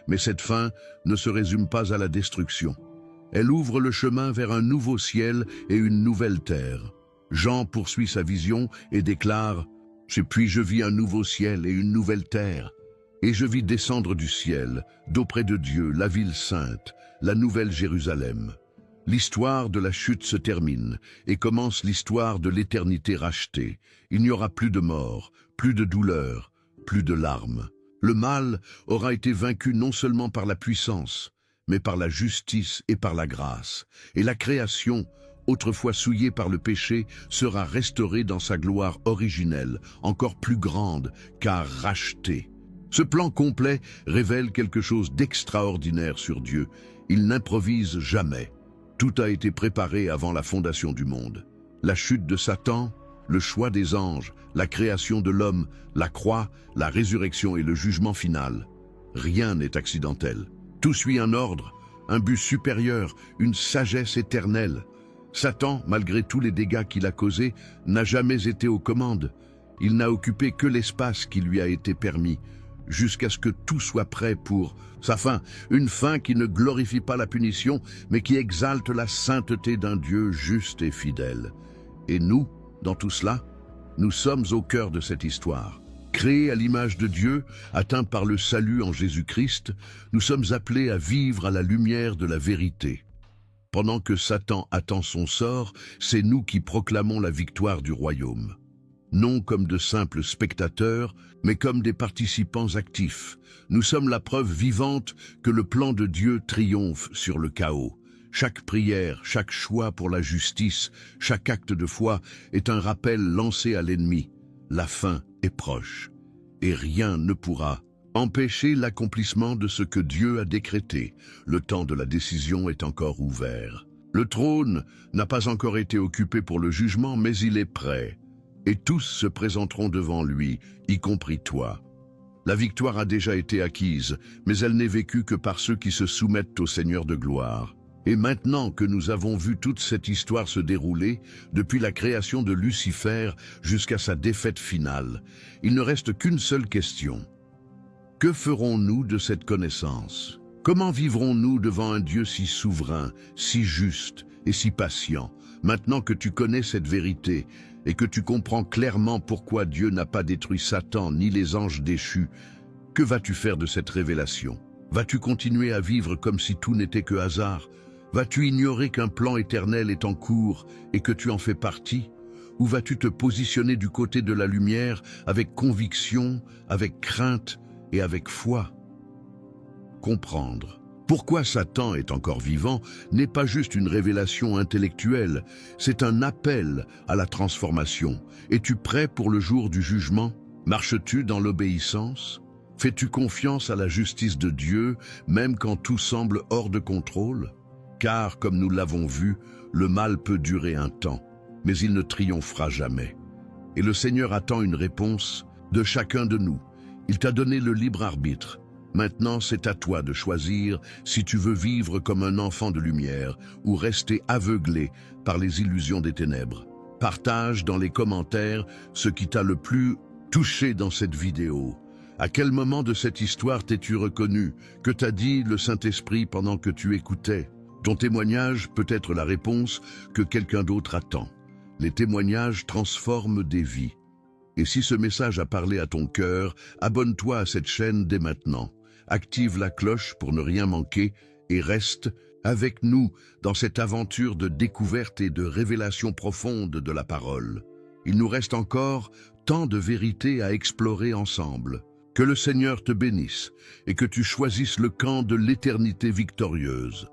Mais cette fin ne se résume pas à la destruction. Elle ouvre le chemin vers un nouveau ciel et une nouvelle terre. Jean poursuit sa vision et déclare « Puis je vis un nouveau ciel et une nouvelle terre. Et je vis descendre du ciel, d'auprès de Dieu, la ville sainte, la nouvelle Jérusalem. » L'histoire de la chute se termine et commence l'histoire de l'éternité rachetée. Il n'y aura plus de mort, plus de douleur, plus de larmes. Le mal aura été vaincu non seulement par la puissance, mais par la justice et par la grâce. Et la création, autrefois souillée par le péché, sera restaurée dans sa gloire originelle, encore plus grande, car rachetée. Ce plan complet révèle quelque chose d'extraordinaire sur Dieu. Il n'improvise jamais. Tout a été préparé avant la fondation du monde. La chute de Satan, le choix des anges, la création de l'homme, la croix, la résurrection et le jugement final. Rien n'est accidentel. Tout suit un ordre, un but supérieur, une sagesse éternelle. Satan, malgré tous les dégâts qu'il a causés, n'a jamais été aux commandes. Il n'a occupé que l'espace qui lui a été permis, jusqu'à ce que tout soit prêt pour sa fin, une fin qui ne glorifie pas la punition, mais qui exalte la sainteté d'un Dieu juste et fidèle. Et nous, dans tout cela, nous sommes au cœur de cette histoire. Créés à l'image de Dieu, atteints par le salut en Jésus-Christ, nous sommes appelés à vivre à la lumière de la vérité. Pendant que Satan attend son sort, c'est nous qui proclamons la victoire du royaume. Non comme de simples spectateurs, mais comme des participants actifs. Nous sommes la preuve vivante que le plan de Dieu triomphe sur le chaos. Chaque prière, chaque choix pour la justice, chaque acte de foi est un rappel lancé à l'ennemi. La fin est proche, et rien ne pourra empêcher l'accomplissement de ce que Dieu a décrété. Le temps de la décision est encore ouvert. Le trône n'a pas encore été occupé pour le jugement, mais il est prêt. Et tous se présenteront devant lui, y compris toi. La victoire a déjà été acquise, mais elle n'est vécue que par ceux qui se soumettent au Seigneur de gloire. Et maintenant que nous avons vu toute cette histoire se dérouler, depuis la création de Lucifer jusqu'à sa défaite finale, il ne reste qu'une seule question. Que ferons-nous de cette connaissance? Comment vivrons-nous devant un Dieu si souverain, si juste et si patient, maintenant que tu connais cette vérité et que tu comprends clairement pourquoi Dieu n'a pas détruit Satan ni les anges déchus? Que vas-tu faire de cette révélation? Vas-tu continuer à vivre comme si tout n'était que hasard? Vas-tu ignorer qu'un plan éternel est en cours et que tu en fais partie? Ou vas-tu te positionner du côté de la lumière avec conviction, avec crainte et avec foi? Comprendre pourquoi Satan est encore vivant n'est pas juste une révélation intellectuelle, c'est un appel à la transformation. Es-tu prêt pour le jour du jugement? Marches-tu dans l'obéissance? Fais-tu confiance à la justice de Dieu, même quand tout semble hors de contrôle? Car, comme nous l'avons vu, le mal peut durer un temps, mais il ne triomphera jamais. Et le Seigneur attend une réponse de chacun de nous. Il t'a donné le libre arbitre. Maintenant, c'est à toi de choisir si tu veux vivre comme un enfant de lumière ou rester aveuglé par les illusions des ténèbres. Partage dans les commentaires ce qui t'a le plus touché dans cette vidéo. À quel moment de cette histoire t'es-tu reconnu? Que t'a dit le Saint-Esprit pendant que tu écoutais? Ton témoignage peut être la réponse que quelqu'un d'autre attend. Les témoignages transforment des vies. Et si ce message a parlé à ton cœur, abonne-toi à cette chaîne dès maintenant. Active la cloche pour ne rien manquer et reste avec nous dans cette aventure de découverte et de révélation profonde de la parole. Il nous reste encore tant de vérités à explorer ensemble. Que le Seigneur te bénisse et que tu choisisses le camp de l'éternité victorieuse.